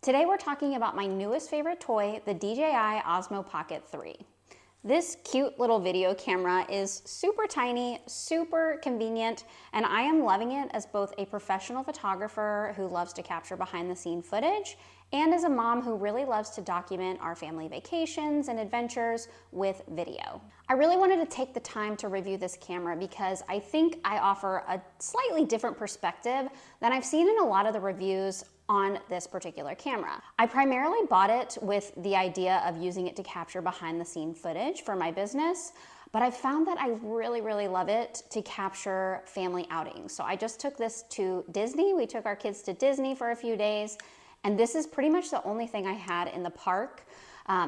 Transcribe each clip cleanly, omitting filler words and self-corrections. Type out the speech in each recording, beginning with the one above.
Today we're talking about my newest favorite toy, the DJI Osmo Pocket 3. This cute little video camera is super tiny, super convenient, and I am loving it as both a professional photographer who loves to capture behind the scene footage and as a mom who really loves to document our family vacations and adventures with video. I really wanted to take the time to review this camera because I think I offer a slightly different perspective than I've seen in a lot of the reviews on this particular camera. I primarily bought it with the idea of using it to capture behind the scene footage for my business, but I found that I really love it to capture family outings. So I just took this to Disney. We took our kids to Disney for a few days, and this is pretty much the only thing I had in the park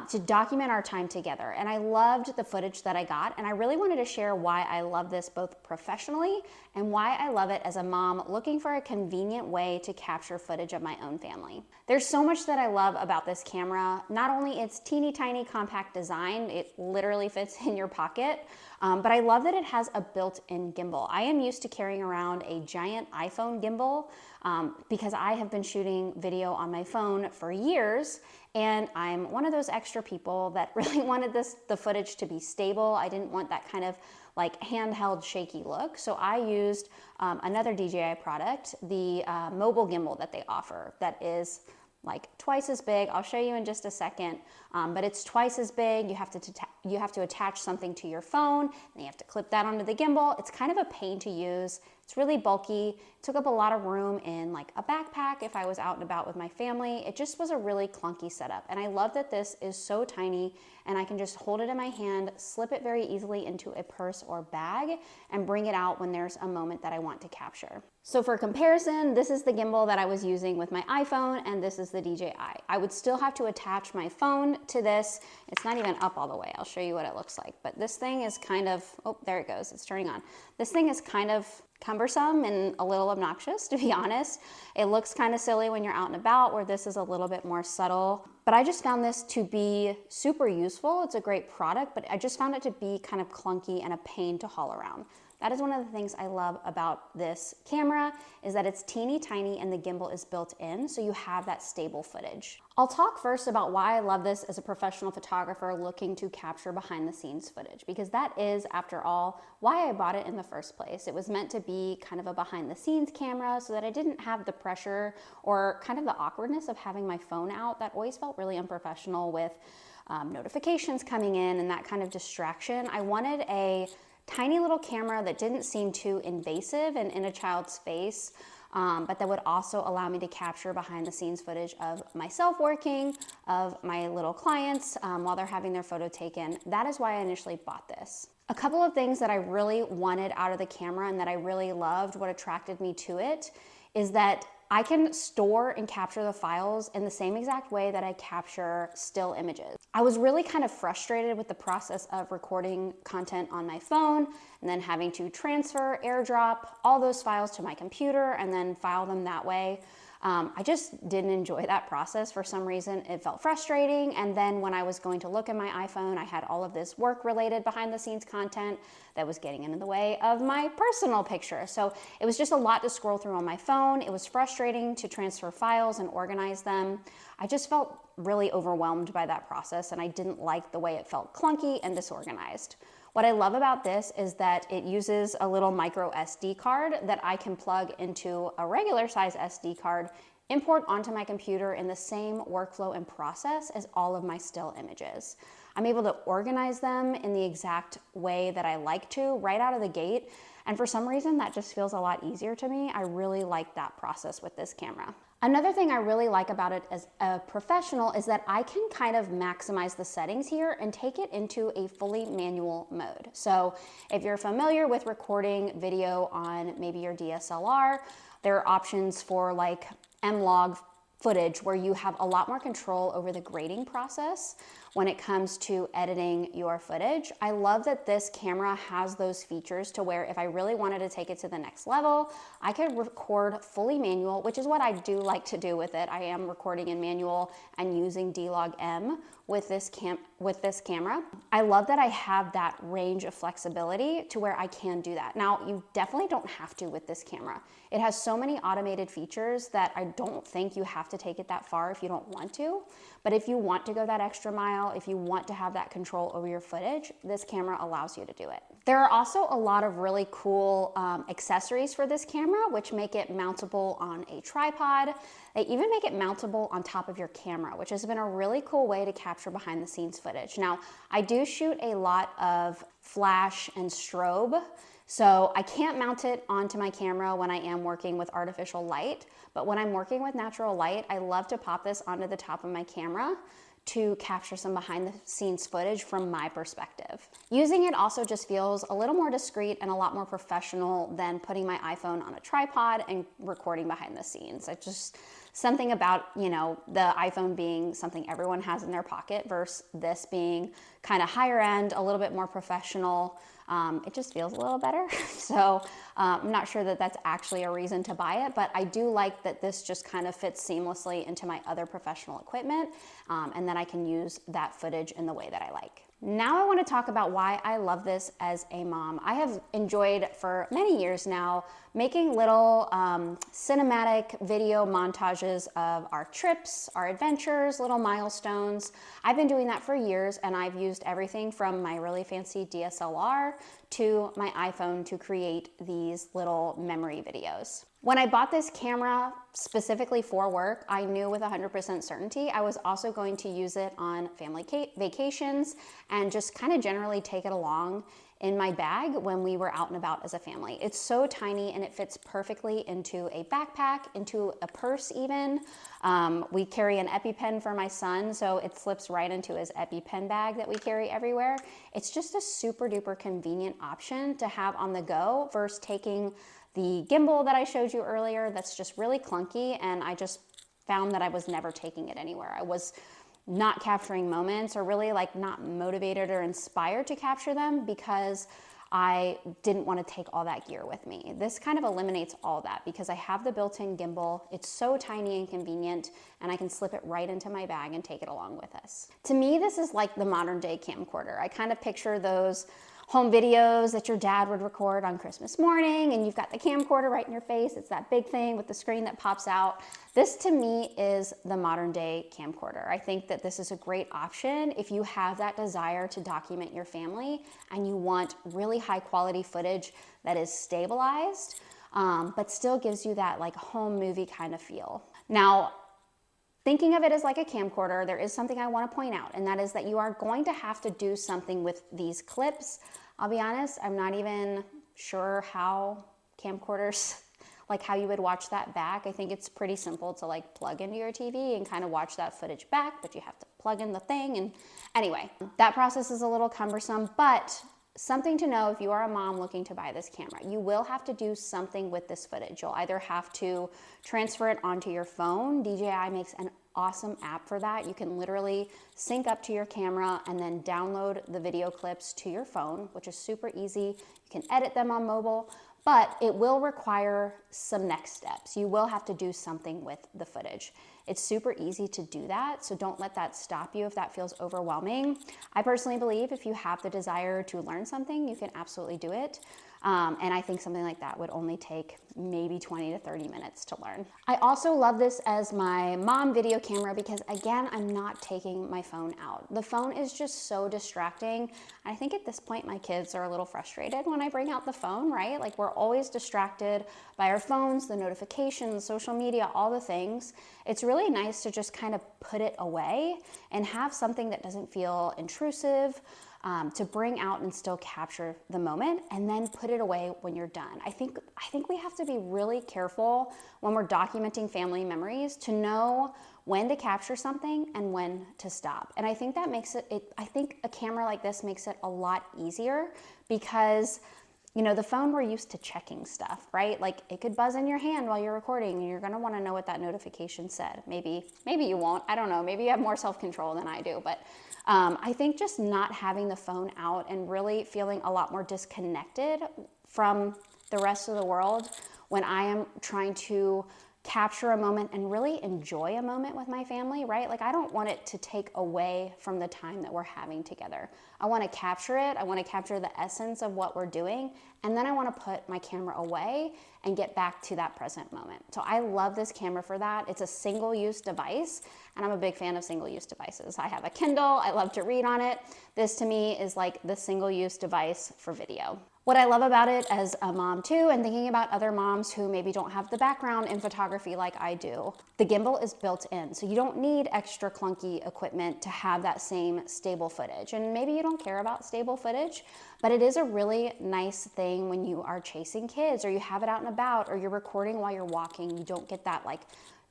to document our time together. And I loved the footage that I got, and I really wanted to share why I love this both professionally and why I love it as a mom looking for a convenient way to capture footage of my own family. There's so much that I love about this camera. Not only its teeny tiny compact design, it literally fits in your pocket, but I love that it has a built-in gimbal. I am used to carrying around a giant iPhone gimbal because I have been shooting video on my phone for years, and I'm one of those extra people that really wanted the footage to be stable. I didn't want that kind of like handheld shaky look. So I used another DJI product, the mobile gimbal that they offer that is like twice as big. I'll show you in just a second, but it's twice as big. You have to attach something to your phone, and you have to clip that onto the gimbal. It's kind of a pain to use. It's really bulky. It took up a lot of room in like a backpack if I was out and about with my family. It just was a really clunky setup. And I love that this is so tiny and I can just hold it in my hand, slip it very easily into a purse or bag, and bring it out when there's a moment that I want to capture. So for comparison, this is the gimbal that I was using with my iPhone, and this is the DJI. I would still have to attach my phone to this. It's not even up all the way. I'll show you what it looks like. But this thing is kind of, oh, there it goes. It's turning on. This thing is kind of cumbersome and a little obnoxious, to be honest. It looks kind of silly when you're out and about, where this is a little bit more subtle. But I just found this to be super useful. It's a great product, but I just found it to be kind of clunky and a pain to haul around. That is one of the things I love about this camera, is that it's teeny tiny and the gimbal is built in, so you have that stable footage. I'll talk first about why I love this as a professional photographer looking to capture behind the scenes footage, because that is, after all, why I bought it in the first place. It was meant to be kind of a behind the scenes camera so that I didn't have the pressure or kind of the awkwardness of having my phone out. That always felt really unprofessional with notifications coming in and that kind of distraction. I wanted a tiny little camera that didn't seem too invasive and in a child's face, but that would also allow me to capture behind the scenes footage of myself working, of my little clients while they're having their photo taken. That is why I initially bought this. A couple of things that I really wanted out of the camera and that I really loved, what attracted me to it, is that I can store and capture the files in the same exact way that I capture still images. I was really kind of frustrated with the process of recording content on my phone and then having to transfer, airdrop all those files to my computer and then file them that way. I just didn't enjoy that process for some reason. It felt frustrating, and then when I was going to look at my iPhone, I had all of this work-related behind-the-scenes content that was getting in the way of my personal picture. So it was just a lot to scroll through on my phone. It was frustrating to transfer files and organize them. I just felt really overwhelmed by that process, and I didn't like the way it felt clunky and disorganized. What I love about this is that it uses a little micro SD card that I can plug into a regular size SD card, import onto my computer in the same workflow and process as all of my still images. I'm able to organize them in the exact way that I like to right out of the gate, and for some reason that just feels a lot easier to me. I really like that process with this camera. Another thing I really like about it as a professional is that I can kind of maximize the settings here and take it into a fully manual mode. So if you're familiar with recording video on maybe your DSLR, there are options for like M-Log footage where you have a lot more control over the grading process when it comes to editing your footage. I love that this camera has those features to where if I really wanted to take it to the next level, I could record fully manual, which is what I do like to do with it. I am recording in manual and using D-Log-M with this camera. I love that I have that range of flexibility to where I can do that. Now, you definitely don't have to with this camera. It has so many automated features that I don't think you have to to take it that far if you don't want to. But if you want to go that extra mile, if you want to have that control over your footage, this camera allows you to do it. There are also a lot of really cool accessories for this camera, which make it mountable on a tripod. They even make it mountable on top of your camera, which has been a really cool way to capture behind the scenes footage. Now, I do shoot a lot of flash and strobe, so I can't mount it onto my camera when I am working with artificial light, but when I'm working with natural light, I love to pop this onto the top of my camera to capture some behind the scenes footage from my perspective. Using it also just feels a little more discreet and a lot more professional than putting my iPhone on a tripod and recording behind the scenes. It's just something about, you know, the iPhone being something everyone has in their pocket versus this being kind of higher end, a little bit more professional. It just feels a little better. So I'm not sure that that's actually a reason to buy it, but I do like that this just kind of fits seamlessly into my other professional equipment, and then I can use that footage in the way that I like. Now I want to talk about why I love this as a mom. I have enjoyed for many years now making little cinematic video montages of our trips, our adventures, little milestones. I've been doing that for years, and I've used everything from my really fancy DSLR to my iPhone to create these little memory videos. When I bought this camera specifically for work, I knew with 100% certainty I was also going to use it on family vacations and just kind of generally take it along in my bag when we were out and about as a family. It's so tiny and it fits perfectly into a backpack, into a purse even. We carry an EpiPen for my son, so it slips right into his EpiPen bag that we carry everywhere. It's just a super duper convenient option to have on the go versus taking the gimbal that I showed you earlier that's just really clunky, and I just found that I was never taking it anywhere. I was not capturing moments or really like not motivated or inspired to capture them because I didn't want to take all that gear with me. This kind of eliminates all that because I have the built-in gimbal. It's so tiny and convenient, and I can slip it right into my bag and take it along with us. To me, this is like the modern day camcorder. I kind of picture those home videos that your dad would record on Christmas morning, and you've got the camcorder right in your face. It's that big thing with the screen that pops out. This to me is the modern day camcorder. I think that this is a great option if you have that desire to document your family and you want really high quality footage that is stabilized, but still gives you that like home movie kind of feel. Now, thinking of it as like a camcorder, there is something I want to point out, and that is that you are going to have to do something with these clips. I'll be honest, I'm not even sure how camcorders, like how you would watch that back. I think it's pretty simple to like plug into your TV and kind of watch that footage back, but you have to plug in the thing. And anyway, that process is a little cumbersome, but something to know if you are a mom looking to buy this camera. You will have to do something with this footage. You'll either have to transfer it onto your phone. DJI makes an awesome app for that. You can literally sync up to your camera and then download the video clips to your phone, which is super easy. You can edit them on mobile, but it will require some next steps. You will have to do something with the footage. It's super easy to do that, so don't let that stop you if that feels overwhelming. I personally believe if you have the desire to learn something, you can absolutely do it. And I think something like that would only take maybe 20 to 30 minutes to learn. I also love this as my mom video camera because again, I'm not taking my phone out. The phone is just so distracting. I think at this point, my kids are a little frustrated when I bring out the phone, right? Like we're always distracted by our phones, the notifications, social media, all the things. It's really nice to just kind of put it away and have something that doesn't feel intrusive, to bring out and still capture the moment and then put it away when you're done. I think we have to be really careful when we're documenting family memories to know when to capture something and when to stop. And I think that makes I think a camera like this makes it a lot easier because, you know, the phone, we're used to checking stuff, right? Like it could buzz in your hand while you're recording and you're gonna wanna know what that notification said. Maybe you won't, I don't know, maybe you have more self-control than I do, but I think just not having the phone out and really feeling a lot more disconnected from the rest of the world when I am trying to capture a moment and really enjoy a moment with my family, right? Like I don't want it to take away from the time that we're having together. I want to capture it. I want to capture the essence of what we're doing. And then I want to put my camera away and get back to that present moment. So I love this camera for that. It's a single-use device, and I'm a big fan of single-use devices. I have a Kindle. I love to read on it. This to me is like the single-use device for video. What I love about it as a mom too, and thinking about other moms who maybe don't have the background in photography like I do, the gimbal is built in. So you don't need extra clunky equipment to have that same stable footage. And maybe you don't care about stable footage, but it is a really nice thing when you are chasing kids or you have it out and about or you're recording while you're walking. You don't get that like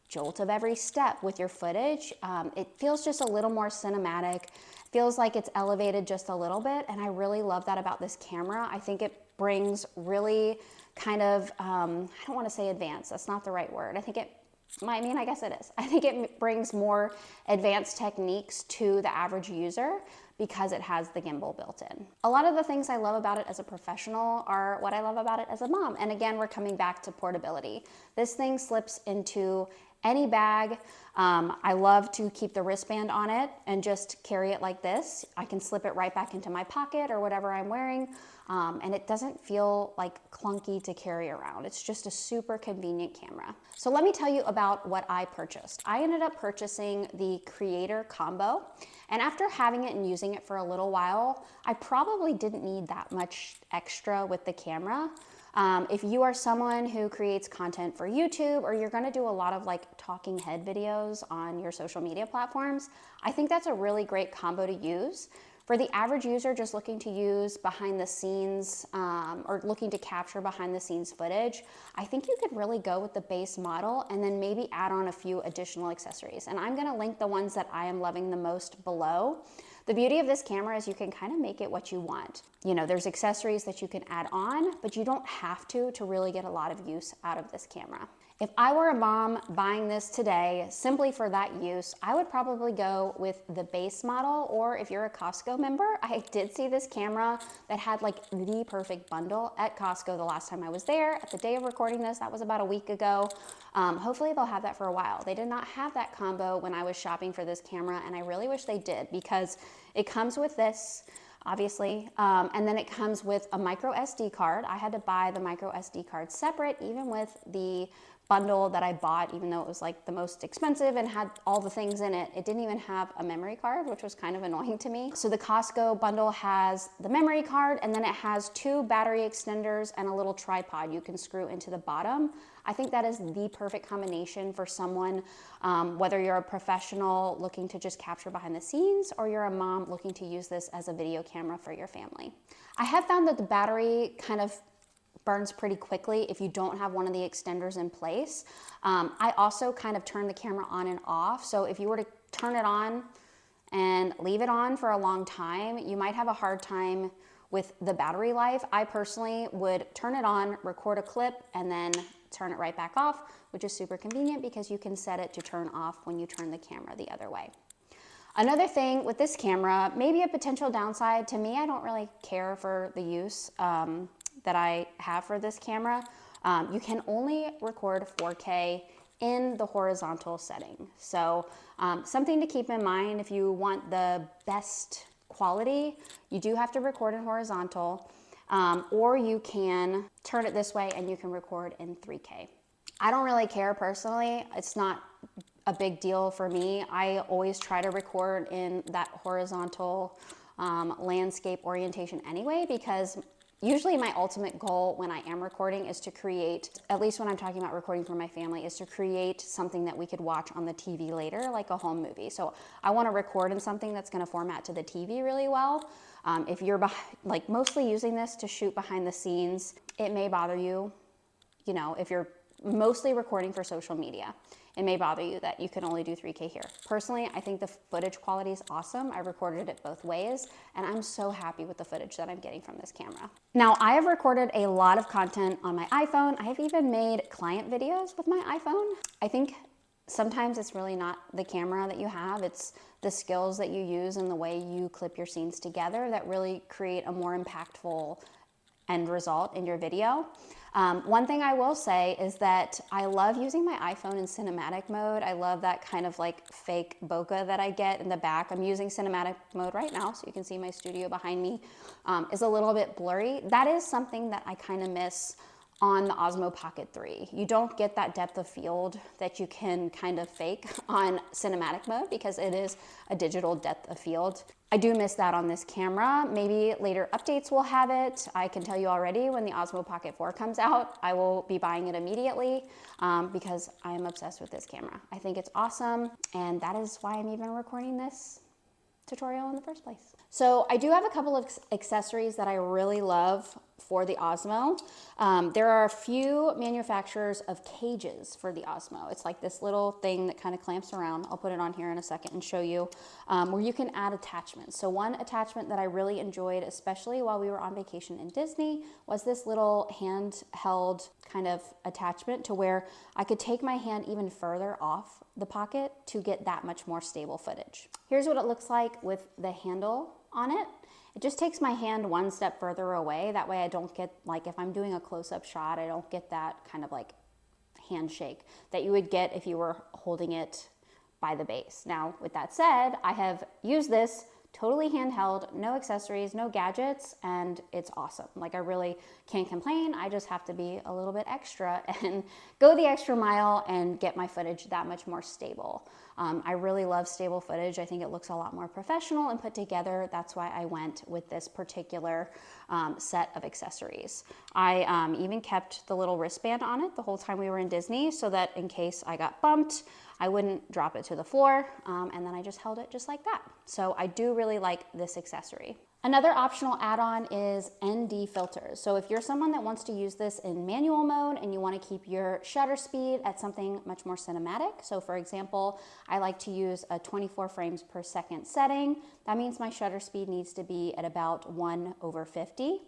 jolt of every step with your footage. It feels just a little more cinematic. Feels like it's elevated just a little bit, and I really love that about this camera. I think it brings really kind of, I don't want to say advanced, that's not the right word. I guess it is. I think it brings more advanced techniques to the average user because it has the gimbal built in. A lot of the things I love about it as a professional are what I love about it as a mom. And again, we're coming back to portability. This thing slips into any bag. I love to keep the wristband on it and just carry it like this. I can slip it right back into my pocket or whatever I'm wearing. And it doesn't feel like clunky to carry around. It's just a super convenient camera. So let me tell you about what I purchased. I ended up purchasing the Creator Combo. And after having it and using it for a little while, I probably didn't need that much extra with the camera. If you are someone who creates content for YouTube or you're gonna do a lot of like talking head videos on your social media platforms, I think that's a really great combo to use. For the average user just looking to use behind the scenes or looking to capture behind the scenes footage, I think you could really go with the base model and then maybe add on a few additional accessories. And I'm gonna link the ones that I am loving the most below. The beauty of this camera is you can kind of make it what you want. You know, there's accessories that you can add on, but you don't have to really get a lot of use out of this camera. If I were a mom buying this today simply for that use, I would probably go with the base model, or if you're a Costco member, I did see this camera that had like the perfect bundle at Costco the last time I was there. At the day of recording this, that was about a week ago. Hopefully they'll have that for a while. They did not have that combo when I was shopping for this camera, and I really wish they did because it comes with this, obviously, and then it comes with a micro SD card. I had to buy the micro SD card separate, even with the bundle that I bought, even though it was like the most expensive and had all the things in it. It didn't even have a memory card, which was kind of annoying to me. So the Costco bundle has the memory card, and then it has 2 battery extenders and a little tripod you can screw into the bottom. I think that is the perfect combination for someone, whether you're a professional looking to just capture behind the scenes or you're a mom looking to use this as a video camera for your family. I have found that the battery kind of burns pretty quickly if you don't have one of the extenders in place. I also kind of turn the camera on and off. So if you were to turn it on and leave it on for a long time, you might have a hard time with the battery life. I personally would turn it on, record a clip, and then turn it right back off, which is super convenient because you can set it to turn off when you turn the camera the other way. Another thing with this camera, maybe a potential downside to me, I don't really care for the use that I have for this camera. You can only record 4K in the horizontal setting. So something to keep in mind if you want the best quality, you do have to record in horizontal, or you can turn it this way and you can record in 3K. I don't really care personally. It's not a big deal for me. I always try to record in that horizontal landscape orientation anyway, because usually my ultimate goal when I am recording is to create, at least when I'm talking about recording for my family, is to create something that we could watch on the TV later, like a home movie. So I want to record in something that's going to format to the TV really well. If you're like mostly using this to shoot behind the scenes, it may bother you, you know, if you're mostly recording for social media. It may bother you that you can only do 3K here. Personally, I think the footage quality is awesome. I recorded it both ways, and I'm so happy with the footage that I'm getting from this camera. Now, I have recorded a lot of content on my iPhone. I have even made client videos with my iPhone. I think sometimes it's really not the camera that you have, it's the skills that you use and the way you clip your scenes together that really create a more impactful end result in your video. One thing I will say is that I love using my iPhone in cinematic mode. I love that kind of like fake bokeh that I get in the back. I'm using cinematic mode right now, so you can see my studio behind me is a little bit blurry. That is something that I kind of miss on the Osmo Pocket 3. You don't get that depth of field that you can kind of fake on cinematic mode because it is a digital depth of field. I do miss that on this camera. Maybe later updates will have it. I can tell you already, when the Osmo Pocket 4 comes out, I will be buying it immediately because I am obsessed with this camera. I think it's awesome, and that is why I'm even recording this tutorial in the first place. So I do have a couple of accessories that I really love for the Osmo. There are a few manufacturers of cages for the Osmo. It's like this little thing that kind of clamps around. I'll put it on here in a second and show you where you can add attachments. So one attachment that I really enjoyed, especially while we were on vacation in Disney, was this little handheld kind of attachment to where I could take my hand even further off the pocket to get that much more stable footage. Here's what it looks like with the handle on it. It just takes my hand one step further away. That way I don't get, like if I'm doing a close-up shot, I don't get that kind of like handshake that you would get if you were holding it by the base. Now, with that said, I have used this totally handheld, no accessories, no gadgets, and it's awesome. Like I really can't complain. I just have to be a little bit extra and go the extra mile and get my footage that much more stable. I really love stable footage. I think it looks a lot more professional and put together. That's why I went with this particular set of accessories. I even kept the little wristband on it the whole time we were in Disney so that in case I got bumped, I wouldn't drop it to the floor, and then I just held it just like that. So I do really like this accessory. Another optional add-on is ND filters. So if you're someone that wants to use this in manual mode and you want to keep your shutter speed at something much more cinematic, so for example, I like to use a 24 frames per second setting. That means my shutter speed needs to be at about 1/50.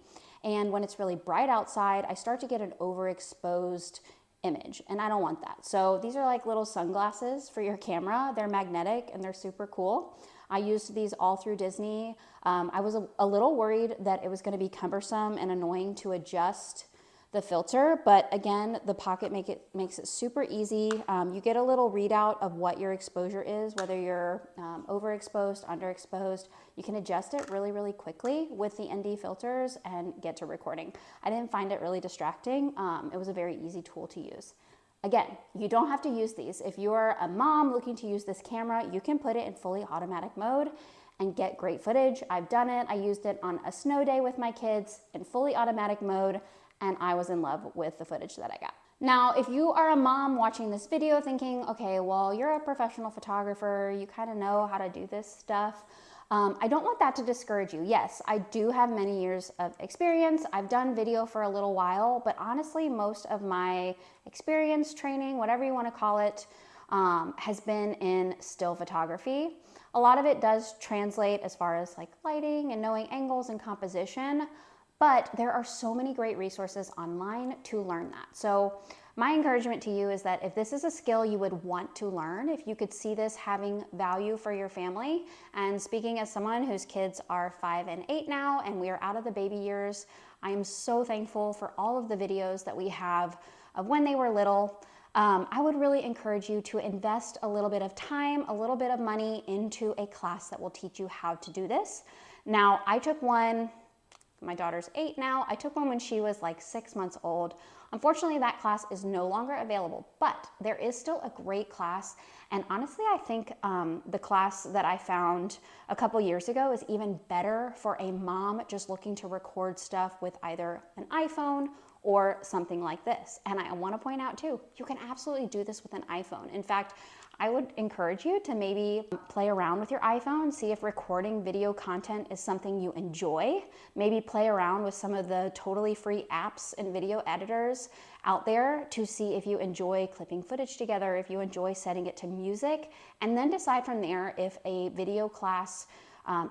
And when it's really bright outside, I start to get an overexposed image, and I don't want that. So these are like little sunglasses for your camera. They're magnetic and they're super cool. I used these all through Disney. I was a little worried that it was going to be cumbersome and annoying to adjust the filter, but again, the Pocket makes it super easy. You get a little readout of what your exposure is, whether you're overexposed, underexposed. You can adjust it really, really quickly with the ND filters and get to recording. I didn't find it really distracting. It was a very easy tool to use. Again, you don't have to use these. If you're a mom looking to use this camera, you can put it in fully automatic mode and get great footage. I've done it. I used it on a snow day with my kids in fully automatic mode, and I was in love with the footage that I got. Now, if you are a mom watching this video thinking, okay, well, you're a professional photographer, you kind of know how to do this stuff, I don't want that to discourage you. Yes, I do have many years of experience. I've done video for a little while, but honestly, most of my experience, training, whatever you want to call it, has been in still photography. A lot of it does translate as far as like lighting and knowing angles and composition, but there are so many great resources online to learn that. So my encouragement to you is that if this is a skill you would want to learn, if you could see this having value for your family, and speaking as someone whose kids are 5 and 8 now, and we are out of the baby years, I am so thankful for all of the videos that we have of when they were little. I would really encourage you to invest a little bit of time, a little bit of money into a class that will teach you how to do this. Now, I took one, my daughter's 8 now, I took one when she was like 6 months old. Unfortunately, that class is no longer available, but there is still a great class. And honestly, I think the class that I found a couple years ago is even better for a mom just looking to record stuff with either an iPhone or something like this. And I want to point out too, you can absolutely do this with an iPhone. In fact, I would encourage you to maybe play around with your iPhone, see if recording video content is something you enjoy. Maybe play around with some of the totally free apps and video editors out there to see if you enjoy clipping footage together, if you enjoy setting it to music, and then decide from there if a video class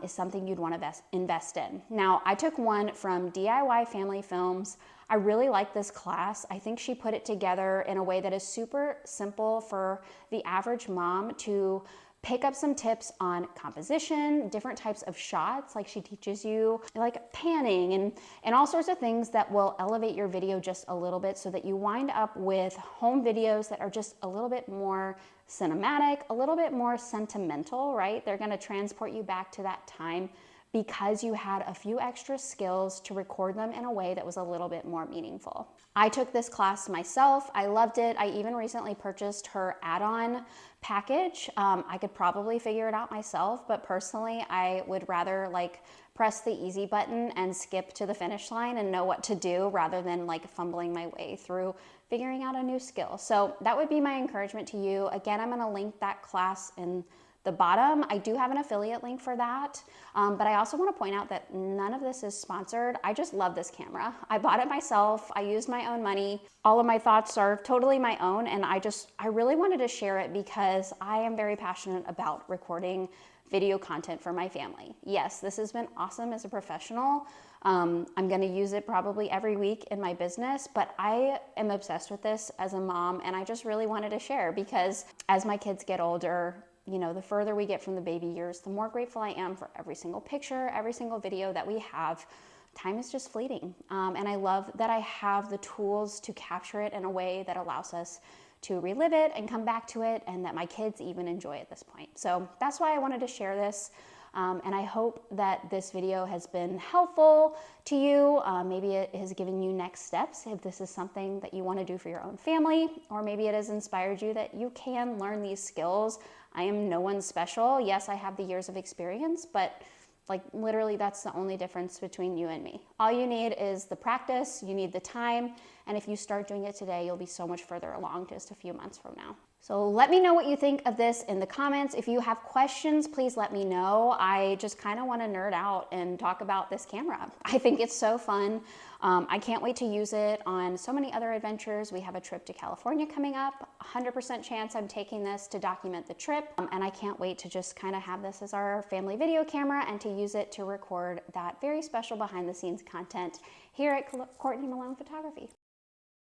is something you'd want to invest in. Now, I took one from DIY Family Films. I really like this class. I think she put it together in a way that is super simple for the average mom to pick up some tips on composition, different types of shots, like she teaches you like panning and all sorts of things that will elevate your video just a little bit so that you wind up with home videos that are just a little bit more cinematic, a little bit more sentimental, right? They're gonna transport you back to that time because you had a few extra skills to record them in a way that was a little bit more meaningful. I took this class myself. I loved it. I even recently purchased her add-on package. I could probably figure it out myself, but personally, I would rather like press the easy button and skip to the finish line and know what to do rather than like fumbling my way through figuring out a new skill. So that would be my encouragement to you. Again, I'm gonna link that class in the bottom. I do have an affiliate link for that, but I also want to point out that none of this is sponsored. I just love this camera. I bought it myself. I used my own money. All of my thoughts are totally my own, and I really wanted to share it because I am very passionate about recording video content for my family. Yes, this has been awesome as a professional. I'm going to use it probably every week in my business, but I am obsessed with this as a mom, and I just really wanted to share because as my kids get older, you know, the further we get from the baby years, the more grateful I am for every single picture, every single video that we have. Time is just fleeting. And I love that I have the tools to capture it in a way that allows us to relive it and come back to it, and that my kids even enjoy at this point. So that's why I wanted to share this. And I hope that this video has been helpful to you. Maybe it has given you next steps if this is something that you want to do for your own family, or maybe it has inspired you that you can learn these skills. I am no one special. Yes, I have the years of experience, but like literally that's the only difference between you and me. All you need is the practice, you need the time, and if you start doing it today, you'll be so much further along just a few months from now. So let me know what you think of this in the comments. If you have questions, please let me know. I just kind of want to nerd out and talk about this camera. I think it's so fun. I can't wait to use it on so many other adventures. We have a trip to California coming up. 100% chance I'm taking this to document the trip. And I can't wait to just kind of have this as our family video camera and to use it to record that very special behind the scenes content here at Courtney Malone Photography.